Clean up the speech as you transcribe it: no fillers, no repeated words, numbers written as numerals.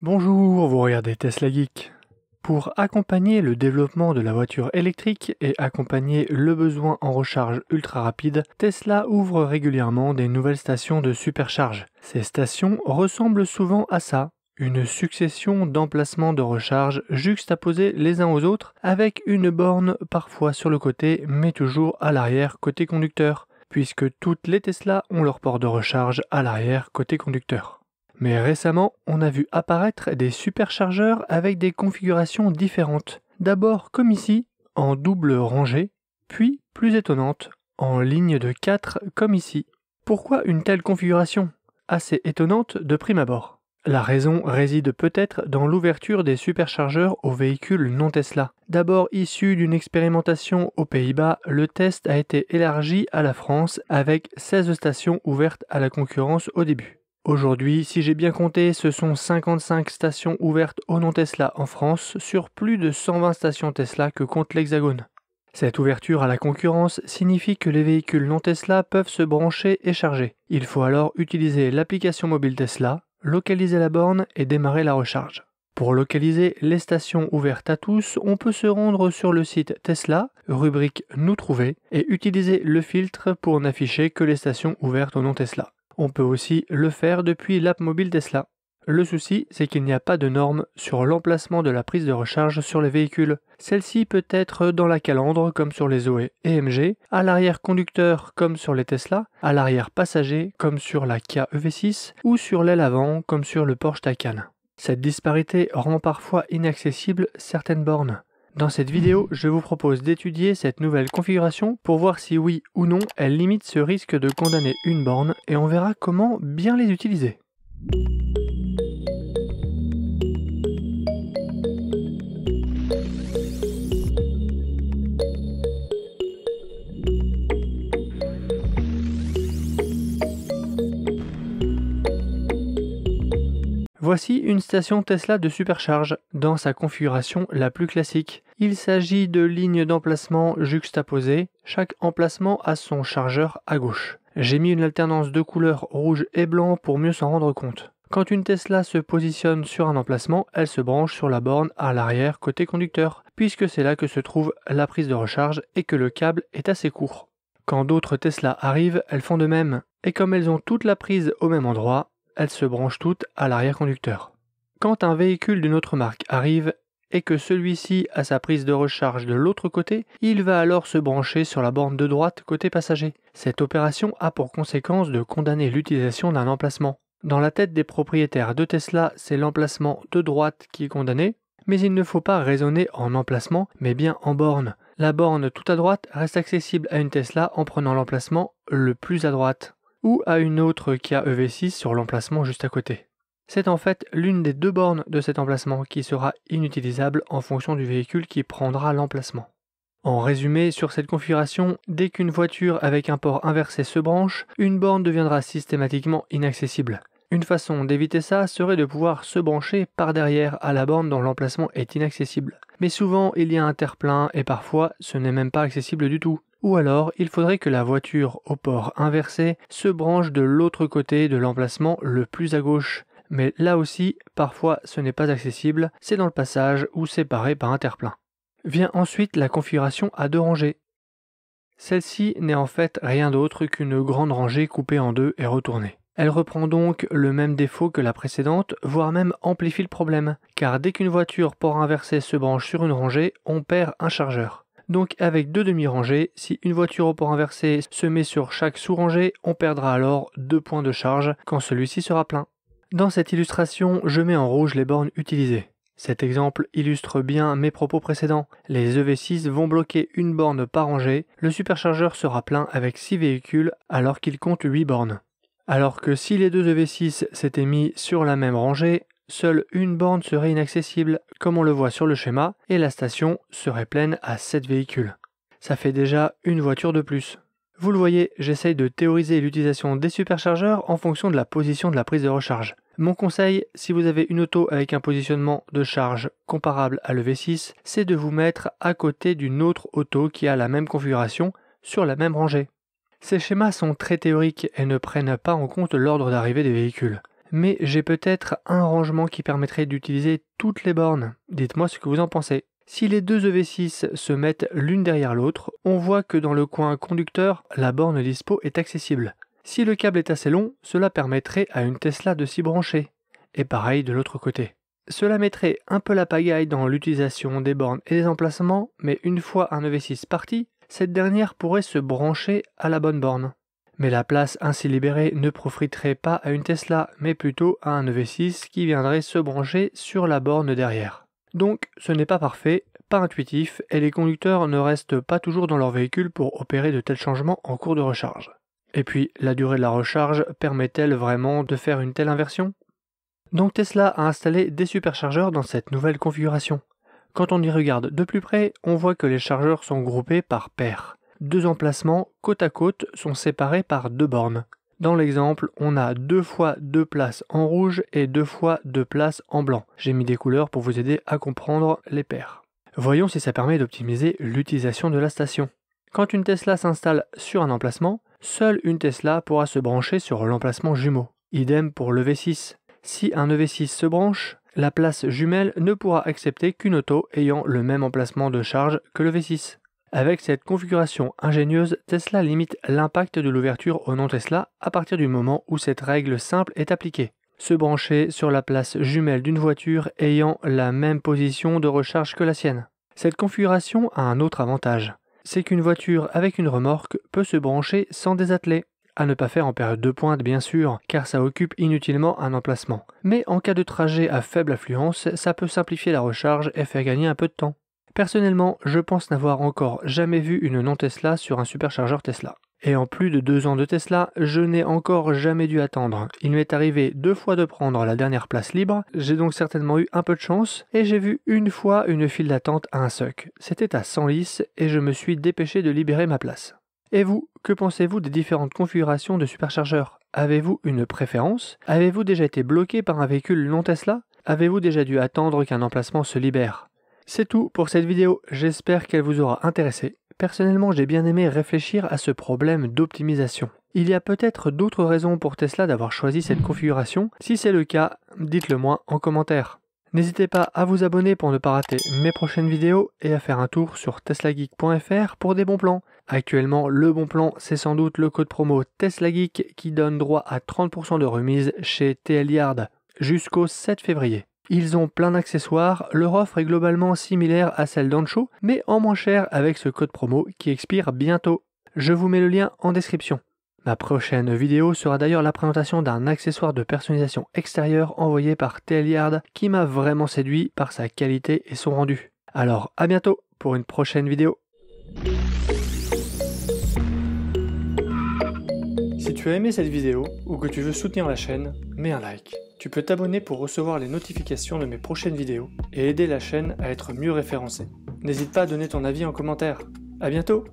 Bonjour, vous regardez Tesla Geek. Pour accompagner le développement de la voiture électrique et accompagner le besoin en recharge ultra rapide, Tesla ouvre régulièrement des nouvelles stations de supercharge. Ces stations ressemblent souvent à ça, une succession d'emplacements de recharge juxtaposés les uns aux autres avec une borne parfois sur le côté mais toujours à l'arrière côté conducteur, puisque toutes les Tesla ont leur port de recharge à l'arrière côté conducteur. Mais récemment, on a vu apparaître des superchargeurs avec des configurations différentes. D'abord comme ici, en double rangée, puis plus étonnante, en ligne de 4 comme ici. Pourquoi une telle configuration? Assez étonnante de prime abord. La raison réside peut-être dans l'ouverture des superchargeurs aux véhicules non Tesla. D'abord issu d'une expérimentation aux Pays-Bas, le test a été élargi à la France avec 16 stations ouvertes à la concurrence au début. Aujourd'hui, si j'ai bien compté, ce sont 55 stations ouvertes aux non-Tesla en France sur plus de 120 stations Tesla que compte l'Hexagone. Cette ouverture à la concurrence signifie que les véhicules non Tesla peuvent se brancher et charger. Il faut alors utiliser l'application mobile Tesla, localiser la borne et démarrer la recharge. Pour localiser les stations ouvertes à tous, on peut se rendre sur le site Tesla, rubrique Nous trouver, et utiliser le filtre pour n'afficher que les stations ouvertes aux non Tesla. On peut aussi le faire depuis l'app mobile Tesla. Le souci, c'est qu'il n'y a pas de norme sur l'emplacement de la prise de recharge sur les véhicules. Celle-ci peut être dans la calandre comme sur les Zoé et MG, à l'arrière conducteur comme sur les Tesla, à l'arrière passager comme sur la Kia EV6 ou sur l'aile avant comme sur le Porsche Taycan. Cette disparité rend parfois inaccessibles certaines bornes. Dans cette vidéo, je vous propose d'étudier cette nouvelle configuration pour voir si oui ou non elle limite ce risque de condamner une borne et on verra comment bien les utiliser. Voici une station Tesla de supercharge dans sa configuration la plus classique. Il s'agit de lignes d'emplacement juxtaposées, chaque emplacement a son chargeur à gauche. J'ai mis une alternance de couleurs rouge et blanc pour mieux s'en rendre compte. Quand une Tesla se positionne sur un emplacement, elle se branche sur la borne à l'arrière côté conducteur, puisque c'est là que se trouve la prise de recharge et que le câble est assez court. Quand d'autres Tesla arrivent, elles font de même, et comme elles ont toute la prise au même endroit, elles se branchent toutes à l'arrière-conducteur. Quand un véhicule d'une autre marque arrive et que celui-ci a sa prise de recharge de l'autre côté, il va alors se brancher sur la borne de droite côté passager. Cette opération a pour conséquence de condamner l'utilisation d'un emplacement. Dans la tête des propriétaires de Tesla, c'est l'emplacement de droite qui est condamné, mais il ne faut pas raisonner en emplacement, mais bien en borne. La borne tout à droite reste accessible à une Tesla en prenant l'emplacement le plus à droite, ou à une autre Kia EV6 sur l'emplacement juste à côté. C'est en fait l'une des deux bornes de cet emplacement qui sera inutilisable en fonction du véhicule qui prendra l'emplacement. En résumé, sur cette configuration, dès qu'une voiture avec un port inversé se branche, une borne deviendra systématiquement inaccessible. Une façon d'éviter ça serait de pouvoir se brancher par derrière à la borne dont l'emplacement est inaccessible. Mais souvent, il y a un terre-plein et parfois, ce n'est même pas accessible du tout. Ou alors, il faudrait que la voiture au port inversé se branche de l'autre côté de l'emplacement le plus à gauche. Mais là aussi, parfois ce n'est pas accessible, c'est dans le passage ou séparé par un terre-plein. Vient ensuite la configuration à deux rangées. Celle-ci n'est en fait rien d'autre qu'une grande rangée coupée en deux et retournée. Elle reprend donc le même défaut que la précédente, voire même amplifie le problème, car dès qu'une voiture port inversé se branche sur une rangée, on perd un chargeur. Donc avec deux demi-rangées, si une voiture au port inversé se met sur chaque sous-rangée, on perdra alors 2 points de charge quand celui-ci sera plein. Dans cette illustration, je mets en rouge les bornes utilisées. Cet exemple illustre bien mes propos précédents. Les EV6 vont bloquer une borne par rangée, le superchargeur sera plein avec 6 véhicules alors qu'il compte 8 bornes. Alors que si les deux EV6 s'étaient mis sur la même rangée, seule une borne serait inaccessible, comme on le voit sur le schéma, et la station serait pleine à 7 véhicules. Ça fait déjà une voiture de plus. Vous le voyez, j'essaye de théoriser l'utilisation des superchargeurs en fonction de la position de la prise de recharge. Mon conseil, si vous avez une auto avec un positionnement de charge comparable à l'EV6, c'est de vous mettre à côté d'une autre auto qui a la même configuration sur la même rangée. Ces schémas sont très théoriques et ne prennent pas en compte l'ordre d'arrivée des véhicules. mais j'ai peut-être un rangement qui permettrait d'utiliser toutes les bornes. Dites-moi ce que vous en pensez. Si les deux EV6 se mettent l'une derrière l'autre, on voit que dans le coin conducteur, la borne dispo est accessible. Si le câble est assez long, cela permettrait à une Tesla de s'y brancher. Et pareil de l'autre côté. Cela mettrait un peu la pagaille dans l'utilisation des bornes et des emplacements, mais une fois un EV6 parti, cette dernière pourrait se brancher à la bonne borne. Mais la place ainsi libérée ne profiterait pas à une Tesla, mais plutôt à un EV6 qui viendrait se brancher sur la borne derrière. Donc ce n'est pas parfait, pas intuitif, et les conducteurs ne restent pas toujours dans leur véhicule pour opérer de tels changements en cours de recharge. Et puis, la durée de la recharge permet-elle vraiment de faire une telle inversion ? Donc Tesla a installé des superchargeurs dans cette nouvelle configuration. Quand on y regarde de plus près, on voit que les chargeurs sont groupés par paires. Deux emplacements côte à côte sont séparés par deux bornes. Dans l'exemple, on a 2 fois 2 places en rouge et 2 fois 2 places en blanc. J'ai mis des couleurs pour vous aider à comprendre les paires. Voyons si ça permet d'optimiser l'utilisation de la station. Quand une Tesla s'installe sur un emplacement, seule une Tesla pourra se brancher sur l'emplacement jumeau. Idem pour le V6. Si un EV6 se branche, la place jumelle ne pourra accepter qu'une auto ayant le même emplacement de charge que le V6. Avec cette configuration ingénieuse, Tesla limite l'impact de l'ouverture aux non-Tesla à partir du moment où cette règle simple est appliquée. Se brancher sur la place jumelle d'une voiture ayant la même position de recharge que la sienne. Cette configuration a un autre avantage, c'est qu'une voiture avec une remorque peut se brancher sans désatteler. À ne pas faire en période de pointe bien sûr, car ça occupe inutilement un emplacement. Mais en cas de trajet à faible affluence, ça peut simplifier la recharge et faire gagner un peu de temps. Personnellement, je pense n'avoir encore jamais vu une non-Tesla sur un superchargeur Tesla. Et en plus de 2 ans de Tesla, je n'ai encore jamais dû attendre. Il m'est arrivé 2 fois de prendre la dernière place libre, j'ai donc certainement eu un peu de chance, et j'ai vu une fois une file d'attente à un SUC. C'était à Senlis, et je me suis dépêché de libérer ma place. Et vous, que pensez-vous des différentes configurations de superchargeurs ? Avez-vous une préférence ? Avez-vous déjà été bloqué par un véhicule non Tesla ? Avez-vous déjà dû attendre qu'un emplacement se libère ? C'est tout pour cette vidéo, j'espère qu'elle vous aura intéressé. Personnellement, j'ai bien aimé réfléchir à ce problème d'optimisation. Il y a peut-être d'autres raisons pour Tesla d'avoir choisi cette configuration. Si c'est le cas, dites-le moi en commentaire. N'hésitez pas à vous abonner pour ne pas rater mes prochaines vidéos et à faire un tour sur teslageek.fr pour des bons plans. Actuellement, le bon plan, c'est sans doute le code promo TeslaGeek qui donne droit à 30% de remise chez TL Yard jusqu'au 7 février. Ils ont plein d'accessoires, leur offre est globalement similaire à celle d'Ancho, mais en moins cher avec ce code promo qui expire bientôt. Je vous mets le lien en description. Ma prochaine vidéo sera d'ailleurs la présentation d'un accessoire de personnalisation extérieure envoyé par TL Yard qui m'a vraiment séduit par sa qualité et son rendu. Alors à bientôt pour une prochaine vidéo. Si tu as aimé cette vidéo ou que tu veux soutenir la chaîne, mets un like. Tu peux t'abonner pour recevoir les notifications de mes prochaines vidéos et aider la chaîne à être mieux référencée. N'hésite pas à donner ton avis en commentaire. À bientôt!